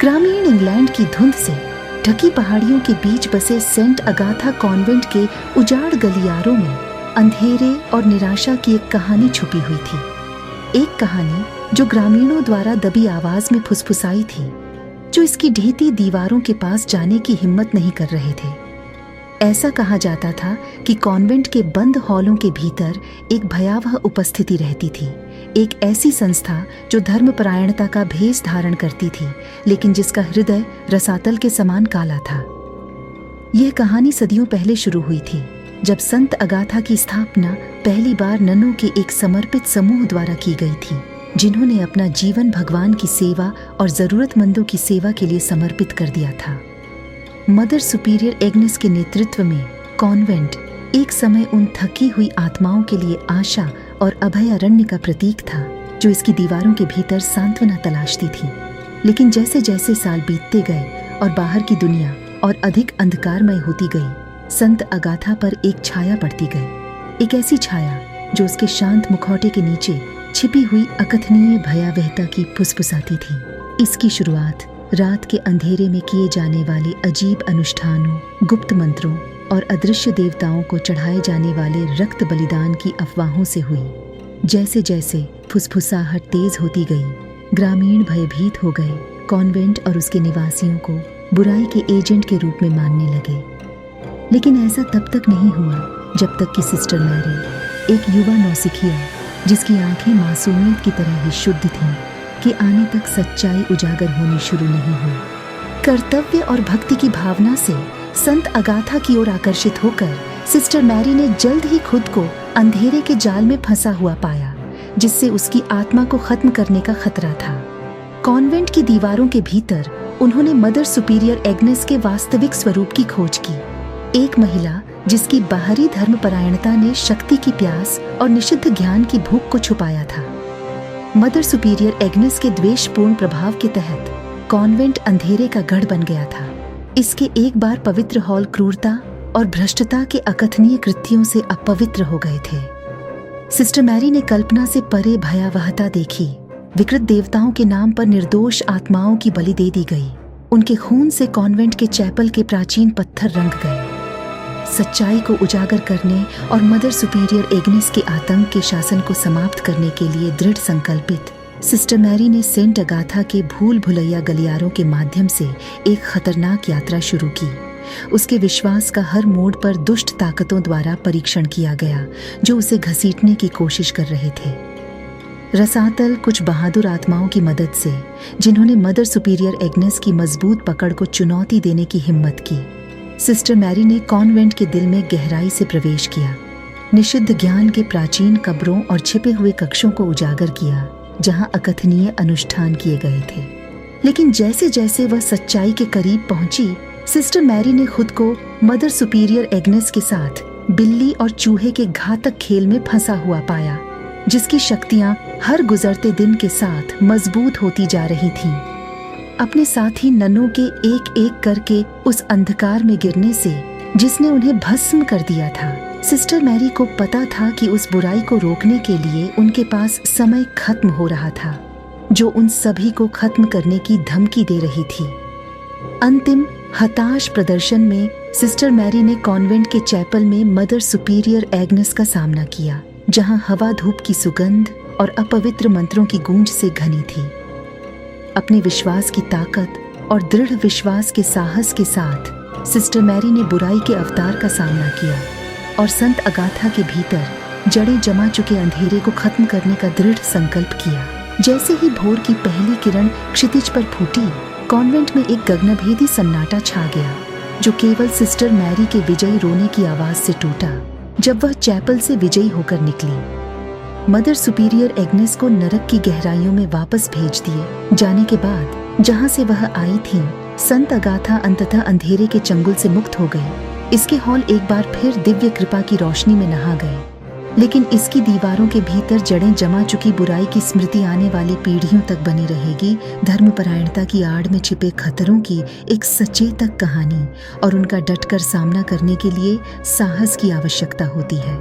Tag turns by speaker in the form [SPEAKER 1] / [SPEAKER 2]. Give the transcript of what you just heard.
[SPEAKER 1] ग्रामीण इंग्लैंड की धुंध से ढकी पहाड़ियों के बीच बसे सेंट अगाथा कॉन्वेंट के उजाड़ गलियारों में अंधेरे और निराशा की एक कहानी छुपी हुई थी। एक कहानी जो ग्रामीणों द्वारा दबी आवाज में फुसफुसाई थी, जो इसकी ढहती दीवारों के पास जाने की हिम्मत नहीं कर रहे थे। ऐसा कहा जाता था कि कॉन्वेंट के बंद हॉलों के भीतर एक भयावह उपस्थिति रहती थी, एक ऐसी संस्था जो धर्मपरायणता का भेष धारण करती थी, लेकिन जिसका हृदय रसातल के समान काला था। यह कहानी सदियों पहले शुरू हुई थी, जब संत अगाथा की स्थापना पहली बार ननों के एक समर्पित समूह द्वारा की गई थी, जिन्होंने अपना जीवन भगवान की सेवा और जरूरतमंदों की सेवा के लिए समर्पित कर दिया था। मदर सुपीरियर एग्नेस के नेतृत्व में कॉन्वेंट एक समय उन थकी हुई आत्माओं के लिए आशा और अभयारण्य का प्रतीक था, जो इसकी दीवारों के भीतर सांत्वना तलाशती थी। लेकिन जैसे जैसे साल बीतते गए और बाहर की दुनिया और अधिक अंधकारमय होती गई, संत अगाथा पर एक छाया पड़ती गई, एक ऐसी छाया जो उसके शांत मुखौटे के नीचे छिपी हुई अकथनीय भयावहता की फुसफुसाती थी। इसकी शुरुआत रात के अंधेरे में किए जाने वाले अजीब अनुष्ठानों, गुप्त मंत्रों और अदृश्य देवताओं को चढ़ाए जाने वाले रक्त बलिदान की अफवाहों से हुई। जैसे जैसे फुसफुसाहट तेज होती गई, ग्रामीण भयभीत हो गए, कॉन्वेंट और उसके निवासियों को बुराई के एजेंट के रूप में मानने लगे। लेकिन ऐसा तब तक नहीं हुआ जब तक कि सिस्टर मैरी, एक युवा नौसिखिया जिसकी आंखें मासूमियत की तरह ही शुद्ध थीं, के आने तक सच्चाई उजागर होनी शुरू नहीं हुई। कर्तव्य और भक्ति की भावना से संत अगाथा की ओर आकर्षित होकर सिस्टर मैरी ने जल्द ही खुद को अंधेरे के जाल में फंसा हुआ पाया, जिससे उसकी आत्मा को खत्म करने का खतरा था। कॉन्वेंट की दीवारों के भीतर उन्होंने मदर सुपीरियर एग्नेस के वास्तविक स्वरूप की खोज की, एक महिला जिसकी बाहरी धर्मपरायणता ने शक्ति की प्यास और निषिद्ध ज्ञान की भूख को छुपाया था। मदर सुपीरियर एग्नेस के द्वेषपूर्ण प्रभाव के तहत कॉन्वेंट अंधेरे का गढ़ बन गया था। इसके एक बार पवित्र हॉल क्रूरता और भ्रष्टता के अकथनीय कृत्यों से अपवित्र हो गए थे। सिस्टर मैरी ने कल्पना से परे भयावहता देखी। विकृत देवताओं के नाम पर निर्दोष आत्माओं की बलि दे दी गई। उनके खून से कॉन्वेंट के चैपल के प्राचीन पत्थर रंग गए। सच्चाई को उजागर करने और मदर सुपीरियर एग्नेस के आतंक के शासन को समाप्त करने के लिए दृढ़ संकल्पित सिस्टर मैरी ने सेंट अगाथा के भूल भुलैया गलियारों के माध्यम से एक खतरनाक यात्रा शुरू की। उसके विश्वास का हर मोड़ पर दुष्ट ताकतों द्वारा परीक्षण किया गया, जो उसे घसीटने की कोशिश कर रहे थे। रसातल कुछ बहादुर आत्माओं की मदद से, जिन्होंने मदर सुपीरियर एग्नेस की मजबूत पकड़ को चुनौती देने की हिम्मत की, सिस्टर मैरी ने कॉन्वेंट के दिल में गहराई से प्रवेश किया, निषिद्ध ज्ञान के प्राचीन कब्रों और छिपे हुए कक्षों को उजागर किया, जहां अकथनीय अनुष्ठान किए गए थे। लेकिन जैसे जैसे वह सच्चाई के करीब पहुंची, सिस्टर मैरी ने खुद को मदर सुपीरियर एग्नेस के साथ बिल्ली और चूहे के घातक खेल में फंसा हुआ पाया, जिसकी शक्तियां हर गुजरते दिन के साथ मजबूत होती जा रही थीं। अपने साथी ननों के एक एक करके उस अंधकार में गिरने से, जिसने उन्हें भस्म कर दिया था, सिस्टर मैरी को पता था कि उस बुराई को रोकने के लिए उनके पास समय खत्म हो रहा था, जो उन सभी को खत्म करने की धमकी दे रही थी। अंतिम हताश प्रदर्शन में सिस्टर मैरी ने कॉन्वेंट के चैपल में मदर सुपीरियर एग्नेस का सामना किया, जहां हवा धूप की सुगंध और अपवित्र मंत्रों की गूंज से घनी थी। अपने विश्वास की ताकत और दृढ़ विश्वास के साहस के साथ सिस्टर मैरी ने बुराई के अवतार का सामना किया और संत अगाथा के भीतर जड़ें जमा चुके अंधेरे को खत्म करने का दृढ़ संकल्प किया। जैसे ही भोर की पहली किरण क्षितिज पर फूटी, कॉन्वेंट में एक गगनभेदी सन्नाटा छा गया, जो केवल सिस्टर मैरी के विजयी रोने की आवाज से टूटा, जब वह चैपल से विजयी होकर निकली। मदर सुपीरियर एग्नेस को नरक की गहराइयों में वापस भेज दिए जाने के बाद, जहां से वह आई थी, संत अगाथा अंततः अंधेरे के चंगुल से मुक्त हो गई। इसके हॉल एक बार फिर दिव्य कृपा की रोशनी में नहा गए, लेकिन इसकी दीवारों के भीतर जड़ें जमा चुकी बुराई की स्मृति आने वाली पीढ़ियों तक बनी रहेगी। धर्मपरायणता की आड़ में छिपे खतरों की एक सचेतक कहानी, और उनका डटकर सामना करने के लिए साहस की आवश्यकता होती है।